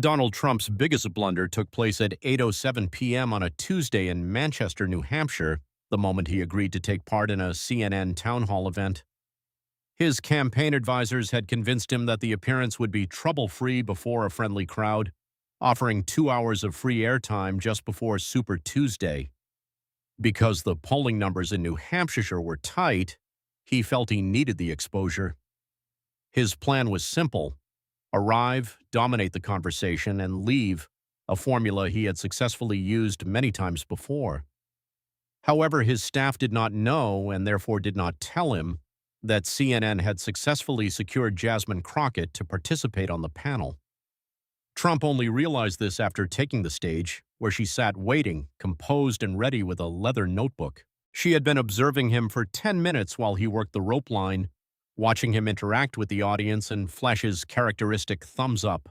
Donald Trump's biggest blunder took place at 8:07 p.m. on a Tuesday in Manchester, New Hampshire, the moment he agreed to take part in a CNN town hall event. His campaign advisors had convinced him that the appearance would be trouble-free before a friendly crowd, offering 2 hours of free airtime just before Super Tuesday. Because the polling numbers in New Hampshire were tight, he felt he needed the exposure. His plan was simple: arrive, dominate the conversation, and leave, a formula he had successfully used many times before. However, his staff did not know, and therefore did not tell him, that CNN had successfully secured Jasmine Crockett to participate on the panel. Trump only realized this after taking the stage, where she sat waiting, composed and ready with a leather notebook. She had been observing him for 10 minutes while he worked the rope line, watching him interact with the audience and flash his characteristic thumbs up.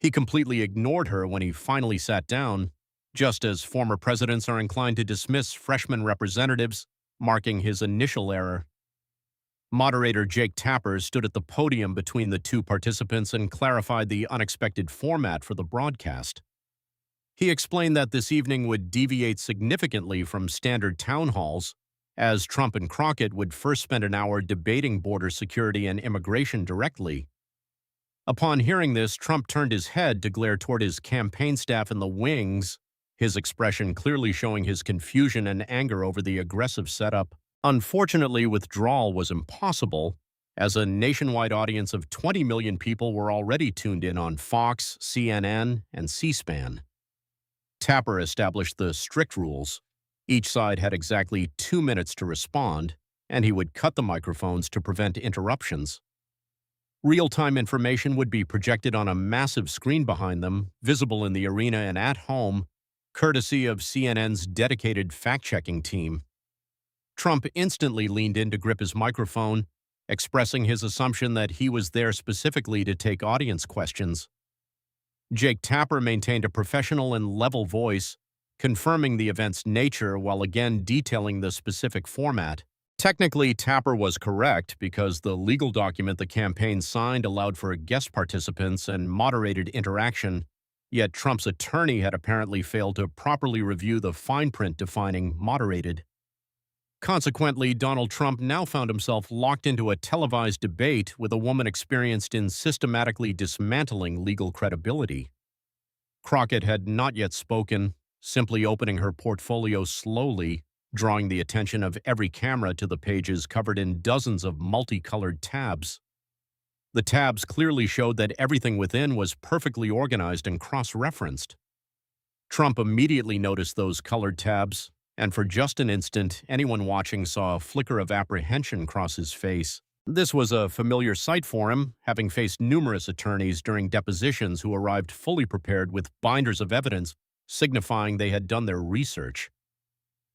He completely ignored her when he finally sat down, just as former presidents are inclined to dismiss freshman representatives, marking his initial error. Moderator Jake Tapper stood at the podium between the two participants and clarified the unexpected format for the broadcast. He explained that this evening would deviate significantly from standard town halls, as Trump and Crockett would first spend an hour debating border security and immigration directly. Upon hearing this, Trump turned his head to glare toward his campaign staff in the wings, his expression clearly showing his confusion and anger over the aggressive setup. Unfortunately, withdrawal was impossible, as a nationwide audience of 20 million people were already tuned in on Fox, CNN, and C-SPAN. Tapper established the strict rules. Each side had exactly 2 minutes to respond, and he would cut the microphones to prevent interruptions. Real-time information would be projected on a massive screen behind them, visible in the arena and at home, courtesy of CNN's dedicated fact-checking team. Trump instantly leaned in to grip his microphone, expressing his assumption that he was there specifically to take audience questions. Jake Tapper maintained a professional and level voice, confirming the event's nature while again detailing the specific format. Technically, Tapper was correct because the legal document the campaign signed allowed for guest participants and moderated interaction, yet Trump's attorney had apparently failed to properly review the fine print defining moderated. Consequently, Donald Trump now found himself locked into a televised debate with a woman experienced in systematically dismantling legal credibility. Crockett had not yet spoken, simply opening her portfolio slowly, drawing the attention of every camera to the pages covered in dozens of multicolored tabs. The tabs clearly showed that everything within was perfectly organized and cross-referenced. Trump immediately noticed those colored tabs, and for just an instant, anyone watching saw a flicker of apprehension cross his face. This was a familiar sight for him, having faced numerous attorneys during depositions who arrived fully prepared with binders of evidence, signifying they had done their research.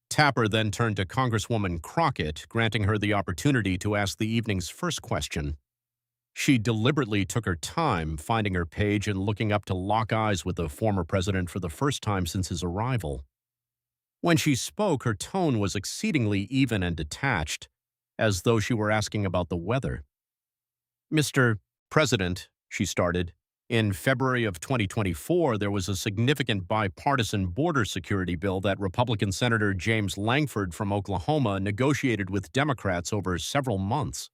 Tapper then turned to Congresswoman Crockett, granting her the opportunity to ask the evening's first question. She deliberately took her time, finding her page and looking up to lock eyes with the former president for the first time since his arrival. When she spoke, her tone was exceedingly even and detached, as though she were asking about the weather. "Mr. President," she started, "in February of 2024, there was a significant bipartisan border security bill that Republican Senator James Langford from Oklahoma negotiated with Democrats over several months."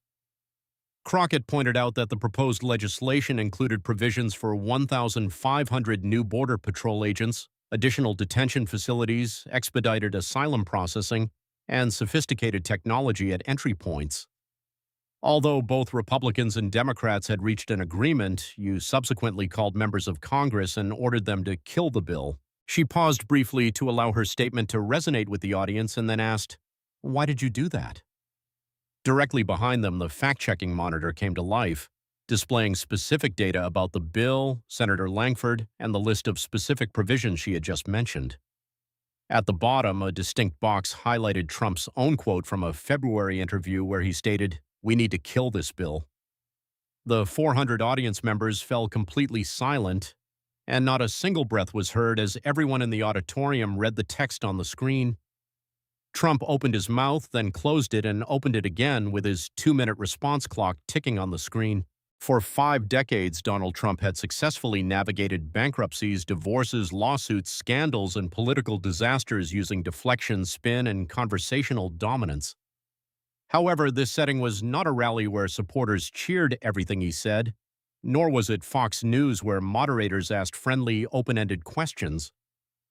Crockett pointed out that the proposed legislation included provisions for 1,500 new Border Patrol agents, additional detention facilities, expedited asylum processing, and sophisticated technology at entry points. Although both Republicans and Democrats had reached an agreement, you subsequently called members of Congress and ordered them to kill the bill. She paused briefly to allow her statement to resonate with the audience and then asked, "Why did you do that?" Directly behind them, the fact-checking monitor came to life, displaying specific data about the bill, Senator Langford, and the list of specific provisions she had just mentioned. At the bottom, a distinct box highlighted Trump's own quote from a February interview where he stated, "We need to kill this bill." The 400 audience members fell completely silent, and not a single breath was heard as everyone in the auditorium read the text on the screen. Trump opened his mouth, then closed it and opened it again with his 2-minute response clock ticking on the screen. For 5 decades, Donald Trump had successfully navigated bankruptcies, divorces, lawsuits, scandals, and political disasters using deflection, spin, and conversational dominance. However, this setting was not a rally where supporters cheered everything he said, nor was it Fox News where moderators asked friendly, open-ended questions.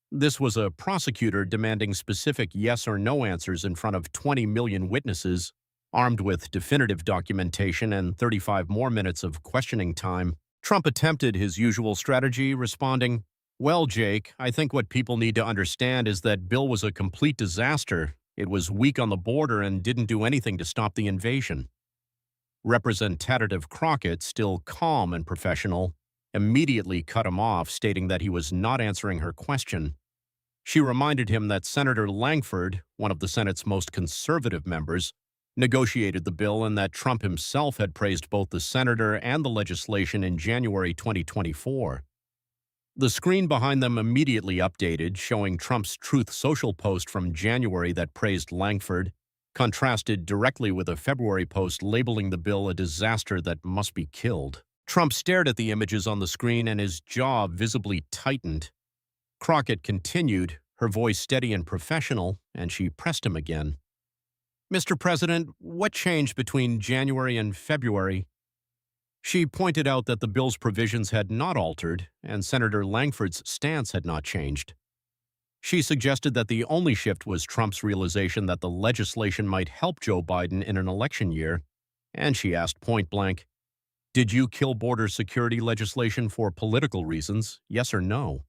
This was a prosecutor demanding specific yes or no answers in front of 20 million witnesses, armed with definitive documentation and 35 more minutes of questioning time. Trump attempted his usual strategy, responding, "Well, Jake, I think what people need to understand is that Bill was a complete disaster. It was weak on the border and didn't do anything to stop the invasion." Representative Crockett, still calm and professional, immediately cut him off, stating that he was not answering her question. She reminded him that Senator Langford, one of the Senate's most conservative members, negotiated the bill and that Trump himself had praised both the senator and the legislation in January 2024. The screen behind them immediately updated, showing Trump's Truth Social post from January that praised Langford, contrasted directly with a February post labeling the bill a disaster that must be killed. Trump stared at the images on the screen and his jaw visibly tightened. Crockett continued, her voice steady and professional, and she pressed him again. "Mr. President, what changed between January and February?" She pointed out that the bill's provisions had not altered, and Senator Langford's stance had not changed. She suggested that the only shift was Trump's realization that the legislation might help Joe Biden in an election year, and she asked point-blank, "Did you kill border security legislation for political reasons, yes or no?"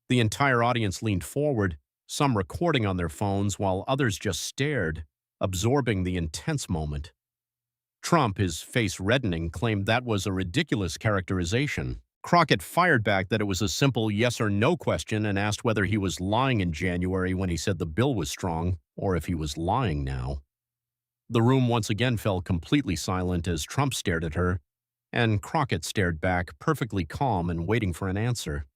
The entire audience leaned forward, some recording on their phones while others just stared, absorbing the intense moment. Trump, his face reddening, claimed that was a ridiculous characterization. Crockett fired back that it was a simple yes or no question and asked whether he was lying in January when he said the bill was strong, or if he was lying now. The room once again fell completely silent as Trump stared at her, and Crockett stared back, perfectly calm and waiting for an answer.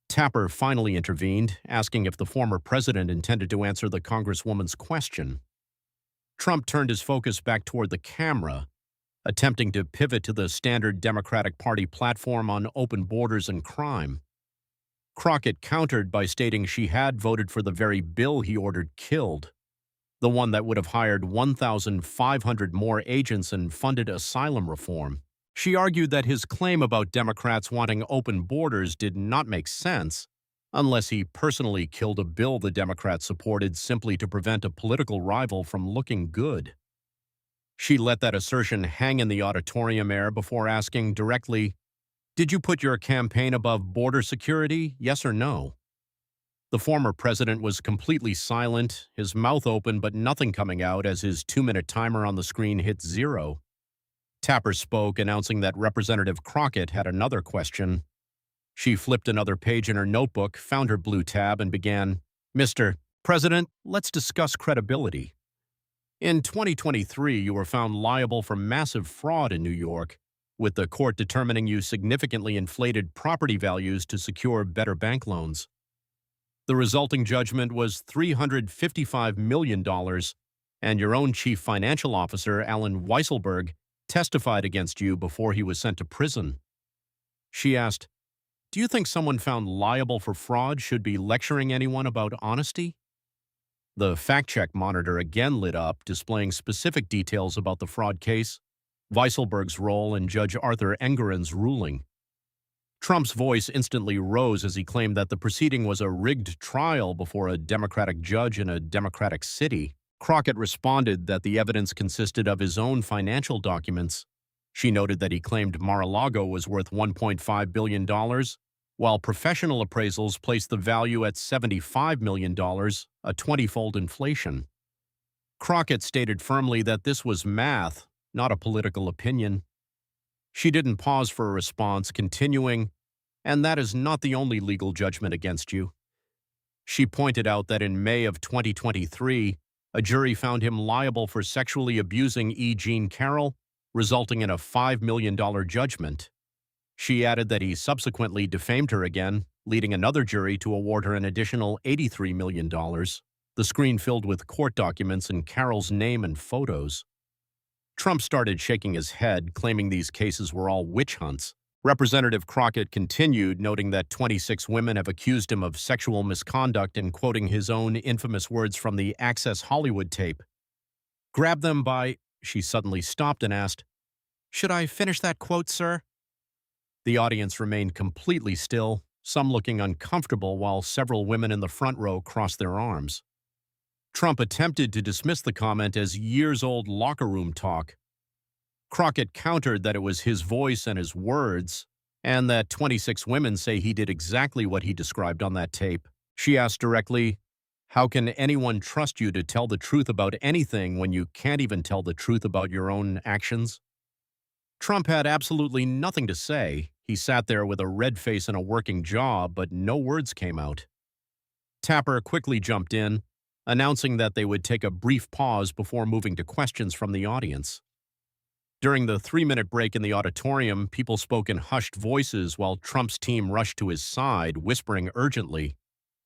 Tapper finally intervened, asking if the former president intended to answer the Congresswoman's question. Trump turned his focus back toward the camera, attempting to pivot to the standard Democratic Party platform on open borders and crime. Crockett countered by stating she had voted for the very bill he ordered killed, the one that would have hired 1,500 more agents and funded asylum reform. She argued that his claim about Democrats wanting open borders did not make sense unless he personally killed a bill the Democrats supported simply to prevent a political rival from looking good. She let that assertion hang in the auditorium air before asking directly, "Did you put your campaign above border security, yes or no?" The former president was completely silent, his mouth open but nothing coming out as his 2-minute timer on the screen hit 0. Tapper spoke, announcing that Representative Crockett had another question. She flipped another page in her notebook, found her blue tab, and began, "Mr. President, let's discuss credibility. In 2023, you were found liable for massive fraud in New York, with the court determining you significantly inflated property values to secure better bank loans. The resulting judgment was $355 million, and your own chief financial officer, Alan Weisselberg, testified against you before he was sent to prison." She asked, "Do you think someone found liable for fraud should be lecturing anyone about honesty?" The fact-check monitor again lit up, displaying specific details about the fraud case, Weisselberg's role, and Judge Arthur Engoron's ruling. Trump's voice instantly rose as he claimed that the proceeding was a rigged trial before a Democratic judge in a Democratic city. Crockett responded that the evidence consisted of his own financial documents. She noted that he claimed Mar-a-Lago was worth $1.5 billion, while professional appraisals placed the value at $75 million, a 20-fold inflation. Crockett stated firmly that this was math, not a political opinion. She didn't pause for a response, continuing, "And that is not the only legal judgment against you." She pointed out that in May of 2023, a jury found him liable for sexually abusing E. Jean Carroll, resulting in a $5 million judgment. She added that he subsequently defamed her again, leading another jury to award her an additional $83 million, the screen filled with court documents and Carroll's name and photos. Trump started shaking his head, claiming these cases were all witch hunts. Representative Crockett continued, noting that 26 women have accused him of sexual misconduct and quoting his own infamous words from the Access Hollywood tape. "Grab them by—" She suddenly stopped and asked, "Should I finish that quote, sir?" The audience remained completely still, some looking uncomfortable while several women in the front row crossed their arms. Trump attempted to dismiss the comment as years-old locker room talk. Crockett countered that it was his voice and his words, and that 26 women say he did exactly what he described on that tape. She asked directly, "How can anyone trust you to tell the truth about anything when you can't even tell the truth about your own actions?" Trump had absolutely nothing to say. He sat there with a red face and a working jaw, but no words came out. Tapper quickly jumped in, announcing that they would take a brief pause before moving to questions from the audience. During the 3-minute break in the auditorium, people spoke in hushed voices while Trump's team rushed to his side, whispering urgently.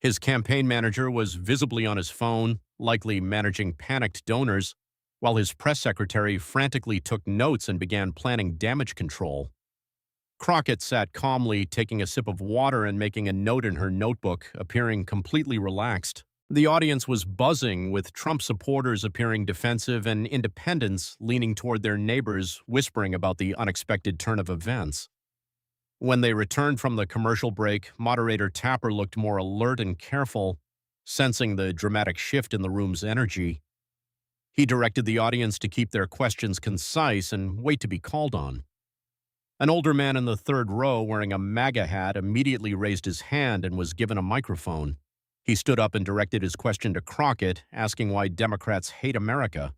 His campaign manager was visibly on his phone, likely managing panicked donors, while his press secretary frantically took notes and began planning damage control. Crockett sat calmly, taking a sip of water and making a note in her notebook, appearing completely relaxed. The audience was buzzing, with Trump supporters appearing defensive and independents leaning toward their neighbors, whispering about the unexpected turn of events. When they returned from the commercial break, moderator Tapper looked more alert and careful, sensing the dramatic shift in the room's energy. He directed the audience to keep their questions concise and wait to be called on. An older man in the third row wearing a MAGA hat immediately raised his hand and was given a microphone. He stood up and directed his question to Crockett, asking why Democrats hate America.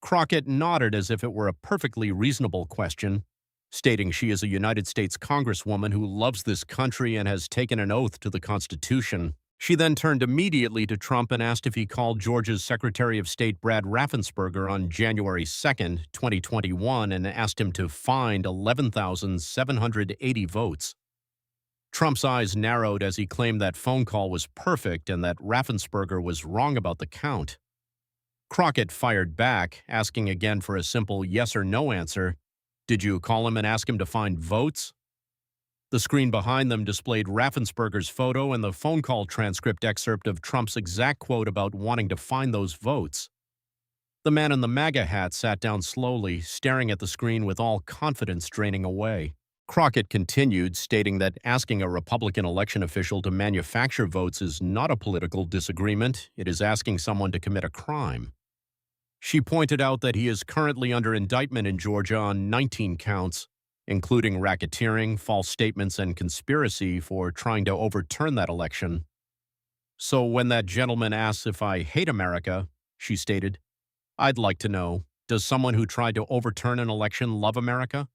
Crockett nodded as if it were a perfectly reasonable question, stating she is a United States Congresswoman who loves this country and has taken an oath to the Constitution. She then turned immediately to Trump and asked if he called Georgia's Secretary of State Brad Raffensperger on January 2, 2021, and asked him to find 11,780 votes. Trump's eyes narrowed as he claimed that phone call was perfect and that Raffensperger was wrong about the count. Crockett fired back, asking again for a simple yes or no answer. "Did you call him and ask him to find votes?" The screen behind them displayed Raffensperger's photo and the phone call transcript excerpt of Trump's exact quote about wanting to find those votes. The man in the MAGA hat sat down slowly, staring at the screen with all confidence draining away. Crockett continued, stating that asking a Republican election official to manufacture votes is not a political disagreement. It is asking someone to commit a crime. She pointed out that he is currently under indictment in Georgia on 19 counts, including racketeering, false statements, and conspiracy for trying to overturn that election. "So when that gentleman asks if I hate America," she stated, "I'd like to know, does someone who tried to overturn an election love America?"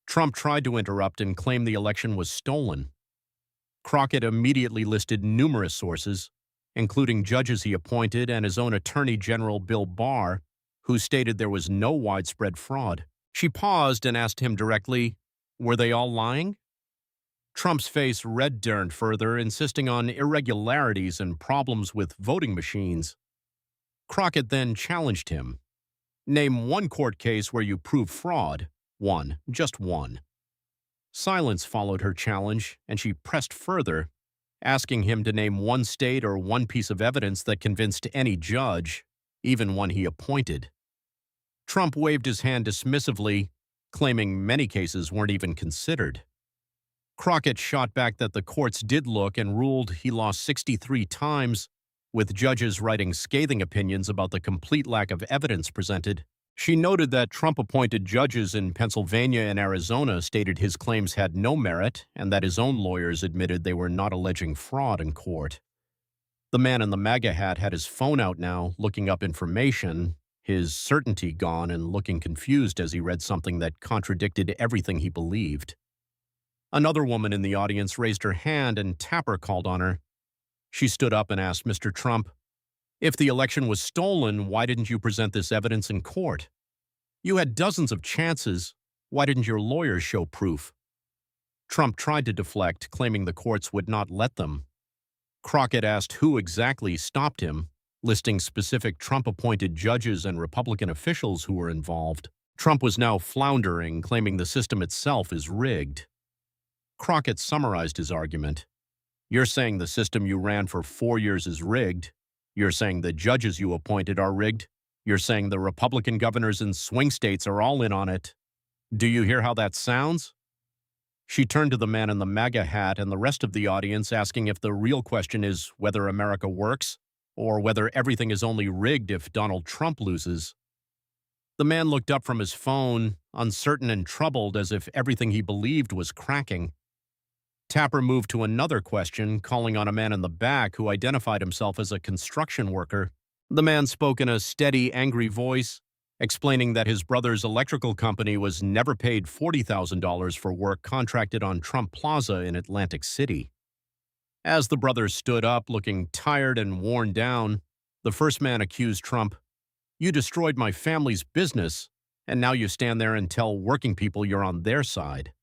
Trump tried to interrupt and claim the election was stolen. Crockett immediately listed numerous sources, including judges he appointed and his own Attorney General Bill Barr, who stated there was no widespread fraud. She paused and asked him directly, "Were they all lying?" Trump's face red-turned further, insisting on irregularities and problems with voting machines. Crockett then challenged him. "Name one court case where you prove fraud. One, just one." Silence followed her challenge, and she pressed further, asking him to name one state or one piece of evidence that convinced any judge, even one he appointed. Trump waved his hand dismissively, claiming many cases weren't even considered. Crockett shot back that the courts did look and ruled he lost 63 times, with judges writing scathing opinions about the complete lack of evidence presented. She noted that Trump-appointed judges in Pennsylvania and Arizona stated his claims had no merit and that his own lawyers admitted they were not alleging fraud in court. The man in the MAGA hat had his phone out now, looking up information, his certainty gone and looking confused as he read something that contradicted everything he believed. Another woman in the audience raised her hand and Tapper called on her. She stood up and asked Mr. Trump, "If the election was stolen, why didn't you present this evidence in court? You had dozens of chances. Why didn't your lawyers show proof?" Trump tried to deflect, claiming the courts would not let them. Crockett asked who exactly stopped him, listing specific Trump-appointed judges and Republican officials who were involved. Trump was now floundering, claiming the system itself is rigged. Crockett summarized his argument. You're saying the system you ran for 4 years is rigged. You're saying the judges you appointed are rigged. You're saying the Republican governors in swing states are all in on it. Do you hear how that sounds? She turned to the man in the MAGA hat and the rest of the audience, asking if the real question is whether America works or whether everything is only rigged if Donald Trump loses. The man looked up from his phone, uncertain and troubled, as if everything he believed was cracking. Tapper moved to another question, calling on a man in the back who identified himself as a construction worker. The man spoke in a steady, angry voice, explaining that his brother's electrical company was never paid $40,000 for work contracted on Trump Plaza in Atlantic City. As the brothers stood up, looking tired and worn down, the first man accused Trump, "You destroyed my family's business, and now you stand there and tell working people you're on their side."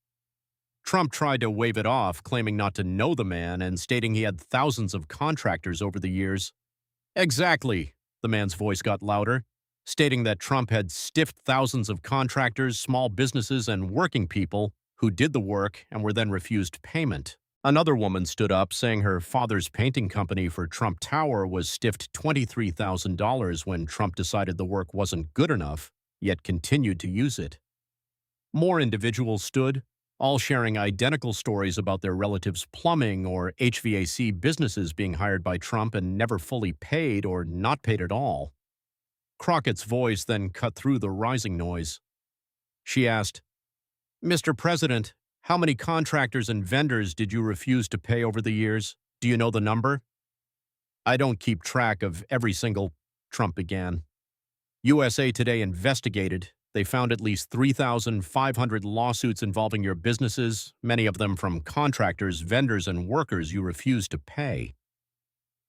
Trump tried to wave it off, claiming not to know the man and stating he had thousands of contractors over the years. "Exactly," the man's voice got louder, stating that Trump had stiffed thousands of contractors, small businesses, and working people who did the work and were then refused payment. Another woman stood up, saying her father's painting company for Trump Tower was stiffed $23,000 when Trump decided the work wasn't good enough, yet continued to use it. More individuals stood, all sharing identical stories about their relatives' plumbing or HVAC businesses being hired by Trump and never fully paid or not paid at all. Crockett's voice then cut through the rising noise. She asked, "Mr. President, how many contractors and vendors did you refuse to pay over the years? Do you know the number?" "I don't keep track of every single," Trump began. "USA Today investigated. They found at least 3,500 lawsuits involving your businesses, many of them from contractors, vendors, and workers you refused to pay.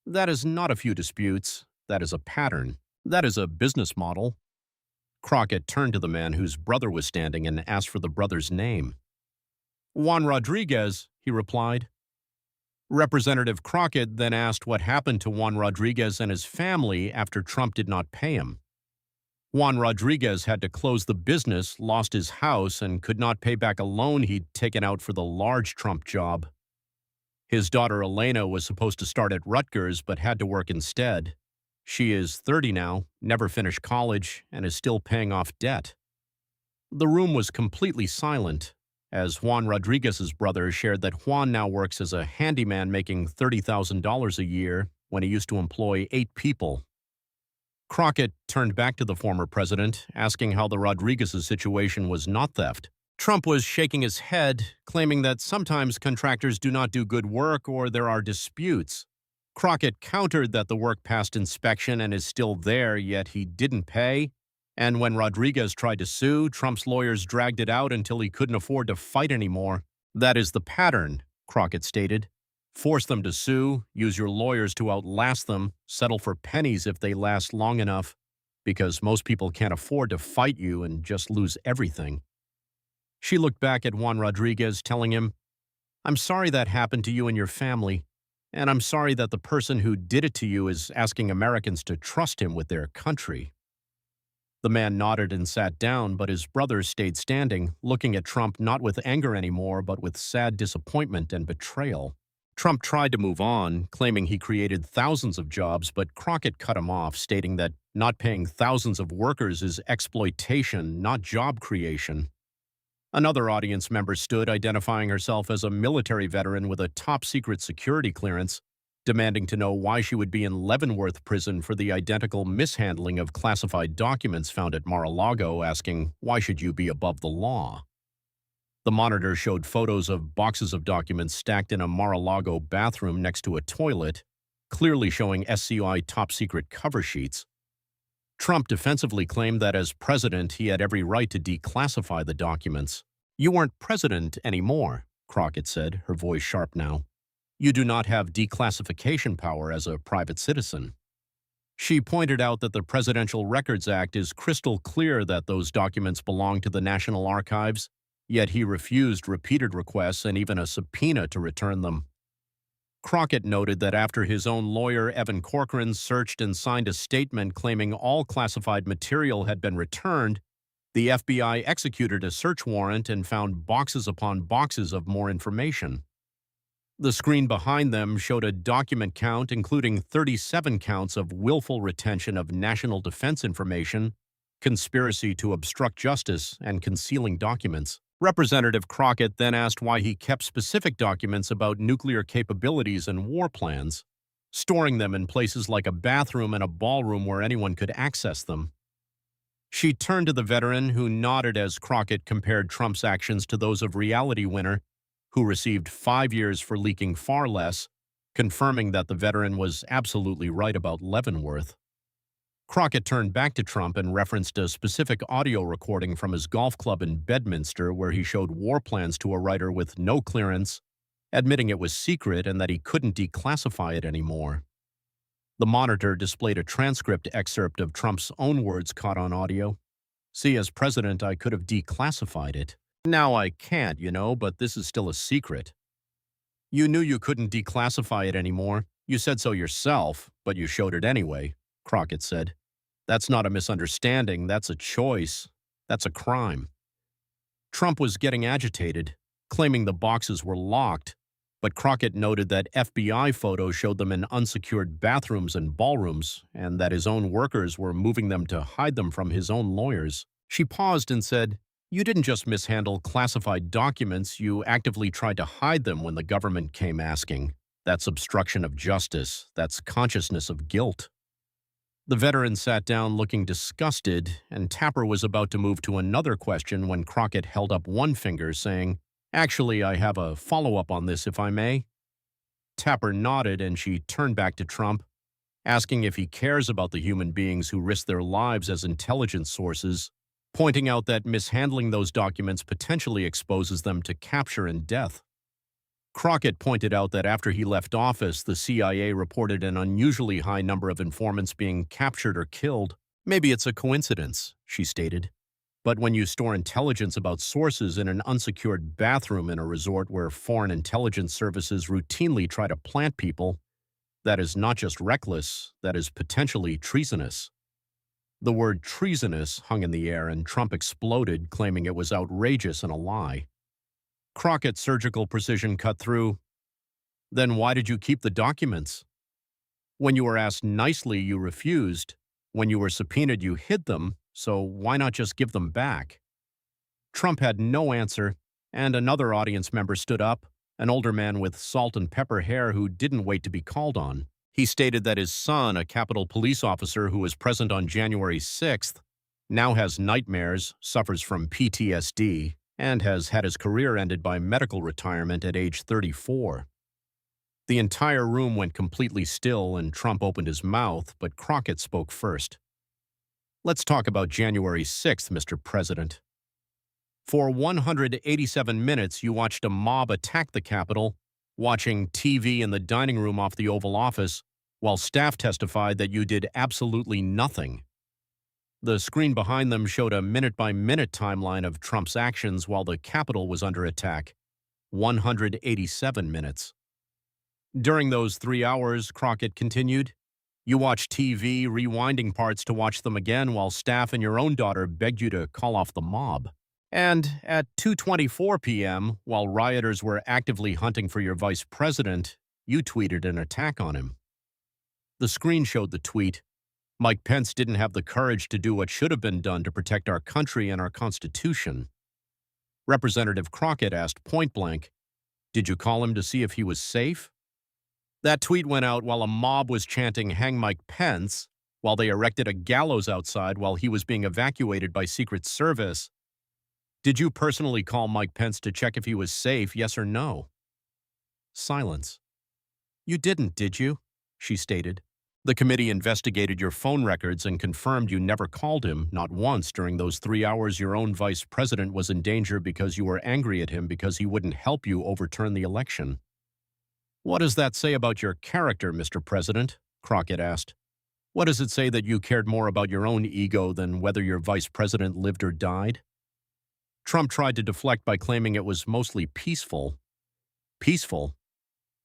That is not a few disputes. That is a pattern. That is a business model." Crockett turned to the man whose brother was standing and asked for the brother's name. "Juan Rodriguez," he replied. Representative Crockett then asked what happened to Juan Rodriguez and his family after Trump did not pay him. Juan Rodriguez had to close the business, lost his house, and could not pay back a loan he'd taken out for the large Trump job. His daughter Elena was supposed to start at Rutgers but had to work instead. She is 30 now, never finished college, and is still paying off debt. The room was completely silent, as Juan Rodriguez's brother shared that Juan now works as a handyman making $30,000 a year when he used to employ 8 people. Crockett turned back to the former president, asking how the Rodriguez's situation was not theft. Trump was shaking his head, claiming that sometimes contractors do not do good work or there are disputes. Crockett countered that the work passed inspection and is still there, yet he didn't pay. And when Rodriguez tried to sue, Trump's lawyers dragged it out until he couldn't afford to fight anymore. "That is the pattern," Crockett stated. "Force them to sue, use your lawyers to outlast them, settle for pennies if they last long enough, because most people can't afford to fight you and just lose everything." She looked back at Juan Rodriguez, telling him, "I'm sorry that happened to you and your family. And I'm sorry that the person who did it to you is asking Americans to trust him with their country." The man nodded and sat down, but his brother stayed standing, looking at Trump not with anger anymore, but with sad disappointment and betrayal. Trump tried to move on, claiming he created thousands of jobs, but Crockett cut him off, stating that not paying thousands of workers is exploitation, not job creation. Another audience member stood, identifying herself as a military veteran with a top-secret security clearance, demanding to know why she would be in Leavenworth prison for the identical mishandling of classified documents found at Mar-a-Lago, asking, "Why should you be above the law?" The monitor showed photos of boxes of documents stacked in a Mar-a-Lago bathroom next to a toilet, clearly showing SCI top-secret cover sheets. Trump defensively claimed that as president, he had every right to declassify the documents. "You weren't president anymore," Crockett said, her voice sharp now. "You do not have declassification power as a private citizen." She pointed out that the Presidential Records Act is crystal clear that those documents belong to the National Archives, yet he refused repeated requests and even a subpoena to return them. Crockett noted that after his own lawyer, Evan Corcoran, searched and signed a statement claiming all classified material had been returned, the FBI executed a search warrant and found boxes upon boxes of more information. The screen behind them showed a document count including 37 counts of willful retention of national defense information, conspiracy to obstruct justice, and concealing documents. Representative Crockett then asked why he kept specific documents about nuclear capabilities and war plans, storing them in places like a bathroom and a ballroom where anyone could access them. She turned to the veteran, who nodded as Crockett compared Trump's actions to those of reality winner, who received 5 years for leaking far less, confirming that the veteran was absolutely right about Leavenworth. Crockett turned back to Trump and referenced a specific audio recording from his golf club in Bedminster where he showed war plans to a writer with no clearance, admitting it was secret and that he couldn't declassify it anymore. The monitor displayed a transcript excerpt of Trump's own words caught on audio. "See, as president, I could have declassified it. Now I can't, but this is still a secret." "You knew you couldn't declassify it anymore. You said so yourself, but you showed it anyway," Crockett said. "That's not a misunderstanding, that's a choice. That's a crime." Trump was getting agitated, claiming the boxes were locked, but Crockett noted that FBI photos showed them in unsecured bathrooms and ballrooms, and that his own workers were moving them to hide them from his own lawyers. She paused and said, "You didn't just mishandle classified documents, you actively tried to hide them when the government came asking. That's obstruction of justice. That's consciousness of guilt." The veteran sat down looking disgusted, and Tapper was about to move to another question when Crockett held up one finger, saying, "Actually, I have a follow-up on this, if I may." Tapper nodded, and she turned back to Trump, asking if he cares about the human beings who risk their lives as intelligence sources, pointing out that mishandling those documents potentially exposes them to capture and death. Crockett pointed out that after he left office, the CIA reported an unusually high number of informants being captured or killed. "Maybe it's a coincidence," she stated. "But when you store intelligence about sources in an unsecured bathroom in a resort where foreign intelligence services routinely try to plant people, that is not just reckless, that is potentially treasonous." The word treasonous hung in the air, and Trump exploded, claiming it was outrageous and a lie. Crockett's surgical precision cut through. "Then why did you keep the documents? When you were asked nicely, you refused. When you were subpoenaed, you hid them, so why not just give them back?" Trump had no answer, and another audience member stood up, an older man with salt and pepper hair who didn't wait to be called on. He stated that his son, a Capitol police officer who was present on January 6th, now has nightmares, suffers from PTSD, and has had his career ended by medical retirement at age 34. The entire room went completely still, and Trump opened his mouth, but Crockett spoke first. "Let's talk about January 6th, Mr. President. For 187 minutes, you watched a mob attack the Capitol, watching TV in the dining room off the Oval Office, while staff testified that you did absolutely nothing." The screen behind them showed a minute-by-minute timeline of Trump's actions while the Capitol was under attack. 187 minutes. "During those 3 hours," Crockett continued, "you watched TV, rewinding parts to watch them again while staff and your own daughter begged you to call off the mob. And at 2:24 p.m., while rioters were actively hunting for your vice president, you tweeted an attack on him." The screen showed the tweet. "Mike Pence didn't have the courage to do what should have been done to protect our country and our Constitution." Representative Crockett asked point-blank, "Did you call him to see if he was safe?" That tweet went out while a mob was chanting "Hang Mike Pence," while they erected a gallows outside while he was being evacuated by Secret Service. "Did you personally call Mike Pence to check if he was safe, yes or no?" Silence. "You didn't, did you?" she stated. "The committee investigated your phone records and confirmed you never called him, not once, during those 3 hours your own vice president was in danger because you were angry at him because he wouldn't help you overturn the election." "What does that say about your character, Mr. President?" Crockett asked. "What does it say that you cared more about your own ego than whether your vice president lived or died?" Trump tried to deflect by claiming it was mostly peaceful. Peaceful?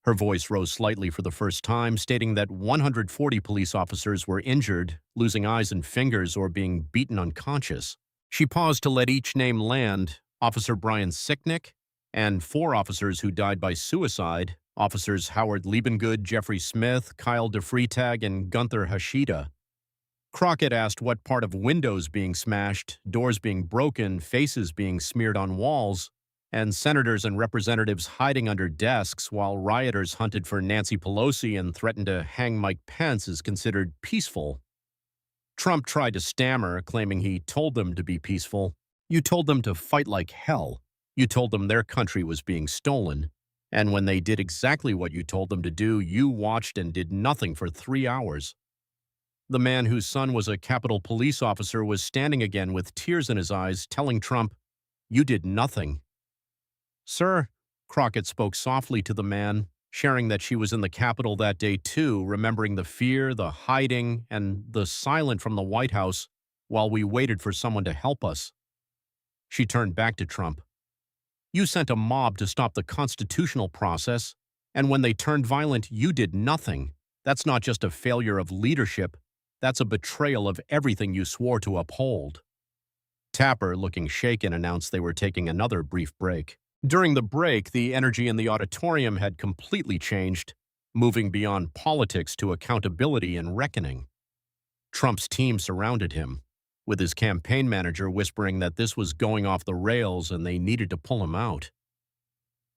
Her voice rose slightly for the first time, stating that 140 police officers were injured, losing eyes and fingers, or being beaten unconscious. She paused to let each name land: Officer Brian Sicknick, and 4 officers who died by suicide: Officers Howard Liebengood, Jeffrey Smith, Kyle DeFreetag, and Gunther Hashida. Crockett asked what part of windows being smashed, doors being broken, faces being smeared on walls, and senators and representatives hiding under desks while rioters hunted for Nancy Pelosi and threatened to hang Mike Pence is considered peaceful. Trump tried to stammer, claiming he told them to be peaceful. You told them to fight like hell. You told them their country was being stolen. And when they did exactly what you told them to do, you watched and did nothing for 3 hours. The man whose son was a Capitol police officer was standing again with tears in his eyes, telling Trump, "You did nothing." "Sir," Crockett spoke softly to the man, sharing that she was in the Capitol that day too, remembering the fear, the hiding, and the silence from the White House while we waited for someone to help us. She turned back to Trump. "You sent a mob to stop the constitutional process, and when they turned violent, you did nothing. That's not just a failure of leadership. That's a betrayal of everything you swore to uphold." Tapper, looking shaken, announced they were taking another brief break. During the break, the energy in the auditorium had completely changed, moving beyond politics to accountability and reckoning. Trump's team surrounded him, with his campaign manager whispering that this was going off the rails and they needed to pull him out.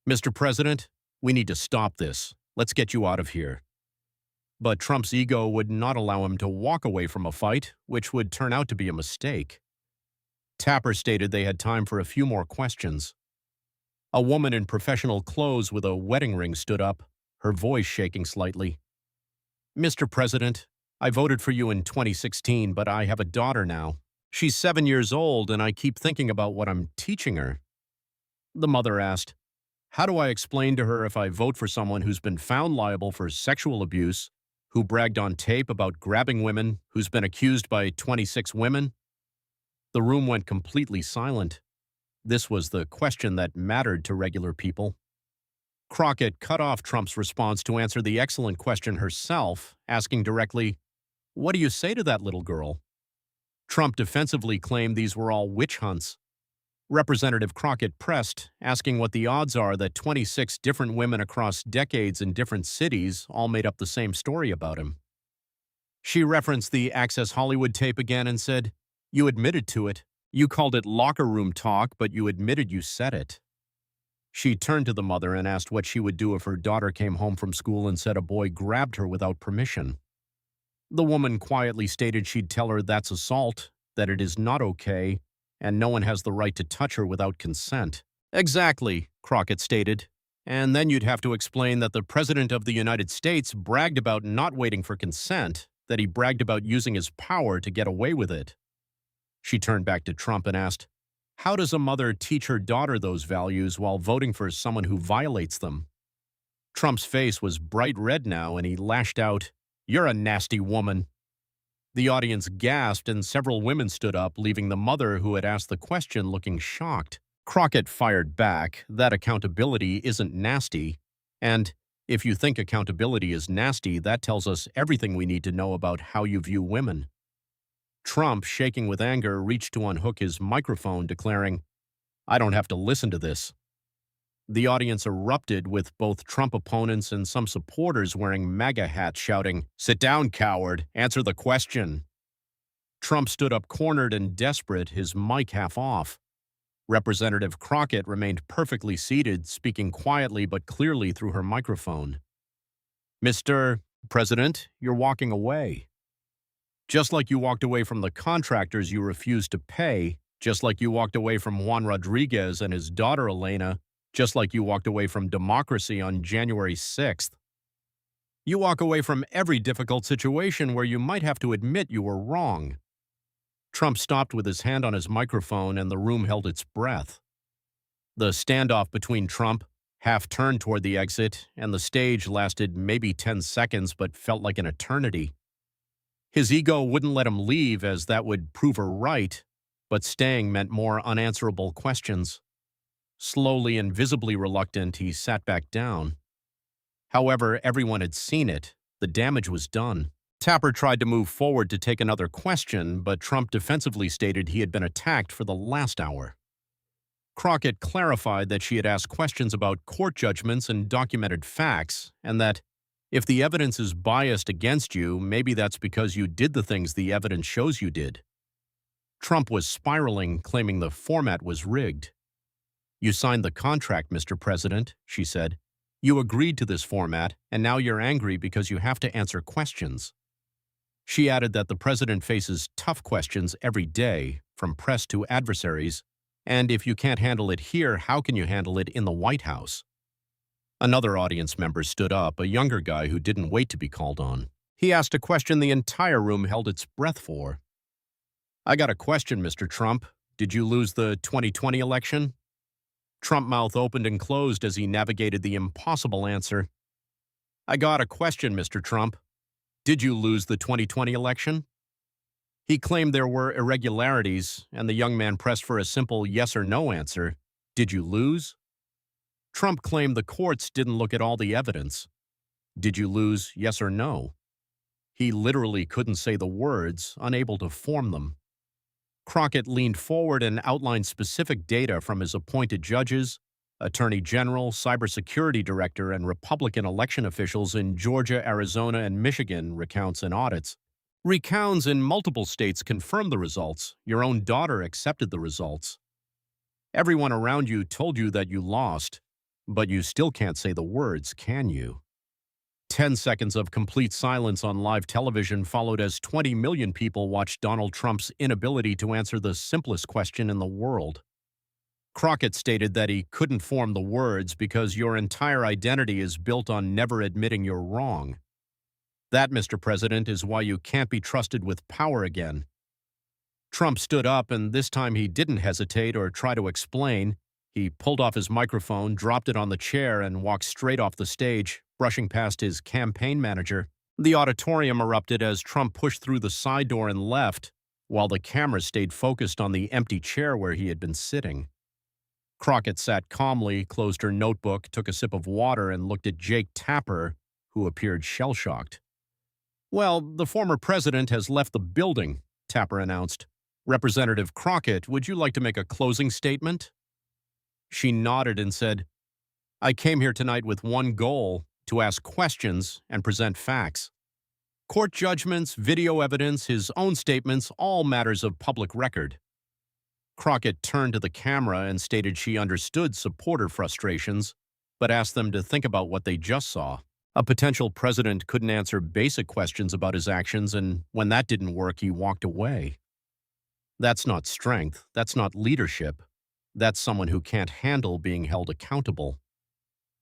"Mr. President, we need to stop this. Let's get you out of here." But Trump's ego would not allow him to walk away from a fight, which would turn out to be a mistake. Tapper stated they had time for a few more questions. A woman in professional clothes with a wedding ring stood up, her voice shaking slightly. "Mr. President, I voted for you in 2016, but I have a daughter now. She's 7 years old, and I keep thinking about what I'm teaching her." The mother asked, "How do I explain to her if I vote for someone who's been found liable for sexual abuse, who bragged on tape about grabbing women, who's been accused by 26 women?" The room went completely silent. This was the question that mattered to regular people. Crockett cut off Trump's response to answer the excellent question herself, asking directly, "What do you say to that little girl?" Trump defensively claimed these were all witch hunts. Representative Crockett pressed, asking what the odds are that 26 different women across decades in different cities all made up the same story about him. She referenced the Access Hollywood tape again and said, "You admitted to it. You called it locker room talk, but you admitted you said it." She turned to the mother and asked what she would do if her daughter came home from school and said a boy grabbed her without permission. The woman quietly stated she'd tell her that's assault, that it is not okay, and no one has the right to touch her without consent. "Exactly," Crockett stated. "And then you'd have to explain that the President of the United States bragged about not waiting for consent, that he bragged about using his power to get away with it." She turned back to Trump and asked, "How does a mother teach her daughter those values while voting for someone who violates them?" Trump's face was bright red now, and he lashed out, "You're a nasty woman." The audience gasped, and several women stood up, leaving the mother who had asked the question looking shocked. Crockett fired back, "That accountability isn't nasty. And if you think accountability is nasty, that tells us everything we need to know about how you view women." Trump, shaking with anger, reached to unhook his microphone, declaring, "I don't have to listen to this." The audience erupted, with both Trump opponents and some supporters wearing MAGA hats shouting, "Sit down, coward. Answer the question." Trump stood up cornered and desperate, his mic half off. Representative Crockett remained perfectly seated, speaking quietly but clearly through her microphone. "Mr. President, you're walking away. Just like you walked away from the contractors you refused to pay, just like you walked away from Juan Rodriguez and his daughter Elena, just like you walked away from democracy on January 6th. You walk away from every difficult situation where you might have to admit you were wrong." Trump stopped with his hand on his microphone, and the room held its breath. The standoff between Trump, half turned toward the exit, and the stage lasted maybe 10 seconds but felt like an eternity. His ego wouldn't let him leave, as that would prove her right, but staying meant more unanswerable questions. Slowly and visibly reluctant, he sat back down. However, everyone had seen it. The damage was done. Tapper tried to move forward to take another question, but Trump defensively stated he had been attacked for the last hour. Crockett clarified that she had asked questions about court judgments and documented facts, and that if the evidence is biased against you, maybe that's because you did the things the evidence shows you did. Trump was spiraling, claiming the format was rigged. "You signed the contract, Mr. President," she said. "You agreed to this format, and now you're angry because you have to answer questions." She added that the president faces tough questions every day, from press to adversaries, and if you can't handle it here, how can you handle it in the White House? Another audience member stood up, a younger guy who didn't wait to be called on. He asked a question the entire room held its breath for. "I got a question, Mr. Trump. Did you lose the 2020 election?" Trump mouth opened and closed as he navigated the impossible answer. "I got a question, Mr. Trump. Did you lose the 2020 election?" He claimed there were irregularities, and the young man pressed for a simple yes or no answer. Did you lose? Trump claimed the courts didn't look at all the evidence. Did you lose, yes or no? He literally couldn't say the words, unable to form them. Crockett leaned forward and outlined specific data from his appointed judges, Attorney General, Cybersecurity Director, and Republican election officials in Georgia, Arizona, and Michigan recounts and audits. Recounts in multiple states confirmed the results. Your own daughter accepted the results. Everyone around you told you that you lost, but you still can't say the words, can you? 10 seconds of complete silence on live television followed as 20 million people watched Donald Trump's inability to answer the simplest question in the world. Crockett stated that he couldn't form the words because your entire identity is built on never admitting you're wrong. That, Mr. President, is why you can't be trusted with power again. Trump stood up, and this time he didn't hesitate or try to explain. He pulled off his microphone, dropped it on the chair, and walked straight off the stage, brushing past his campaign manager. The auditorium erupted as Trump pushed through the side door and left, while the camera stayed focused on the empty chair where he had been sitting. Crockett sat calmly, closed her notebook, took a sip of water, and looked at Jake Tapper, who appeared shell-shocked. "Well, the former president has left the building," Tapper announced. "Representative Crockett, would you like to make a closing statement?" She nodded and said, "I came here tonight with one goal, to ask questions and present facts. Court judgments, video evidence, his own statements, all matters of public record." Crockett turned to the camera and stated she understood supporter frustrations, but asked them to think about what they just saw. A potential president couldn't answer basic questions about his actions, and when that didn't work, he walked away. That's not strength. That's not leadership. That's someone who can't handle being held accountable.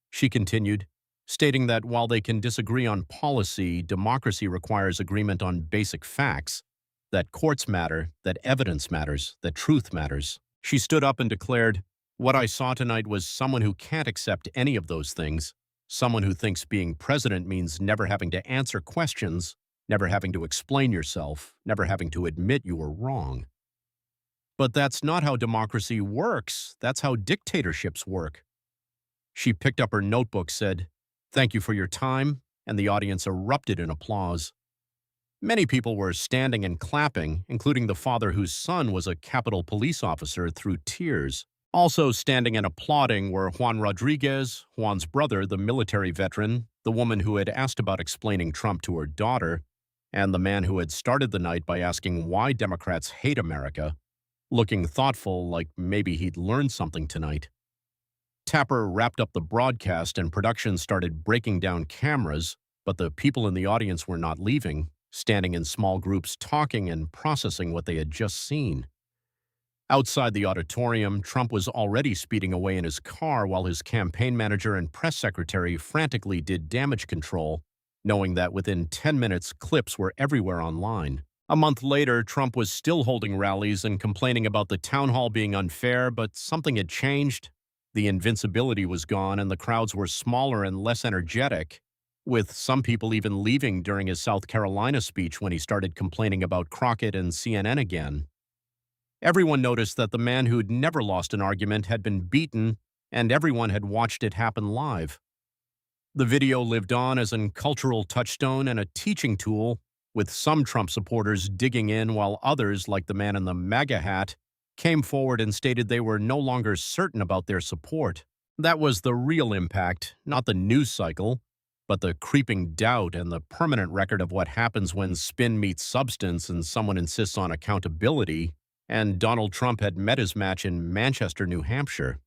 She continued, stating that while they can disagree on policy, democracy requires agreement on basic facts, that courts matter, that evidence matters, that truth matters. She stood up and declared, "What I saw tonight was someone who can't accept any of those things, someone who thinks being president means never having to answer questions, never having to explain yourself, never having to admit you were wrong. But that's not how democracy works. That's how dictatorships work." She picked up her notebook, said, "Thank you for your time," and the audience erupted in applause. Many people were standing and clapping, including the father whose son was a Capitol police officer, through tears. Also standing and applauding were Juan Rodriguez, Juan's brother, the military veteran, the woman who had asked about explaining Trump to her daughter, and the man who had started the night by asking why Democrats hate America, looking thoughtful like maybe he'd learned something tonight. Tapper wrapped up the broadcast and production started breaking down cameras, but the people in the audience were not leaving, standing in small groups talking and processing what they had just seen. Outside the auditorium, Trump was already speeding away in his car while his campaign manager and press secretary frantically did damage control, knowing that within 10 minutes clips were everywhere online. A month later, Trump was still holding rallies and complaining about the town hall being unfair, but something had changed. The invincibility was gone and the crowds were smaller and less energetic, with some people even leaving during his South Carolina speech when he started complaining about Crockett and CNN again. Everyone noticed that the man who'd never lost an argument had been beaten, and everyone had watched it happen live. The video lived on as a cultural touchstone and a teaching tool, with some Trump supporters digging in while others, like the man in the MAGA hat, came forward and stated they were no longer certain about their support. That was the real impact, not the news cycle, but the creeping doubt and the permanent record of what happens when spin meets substance and someone insists on accountability. And Donald Trump had met his match in Manchester, New Hampshire.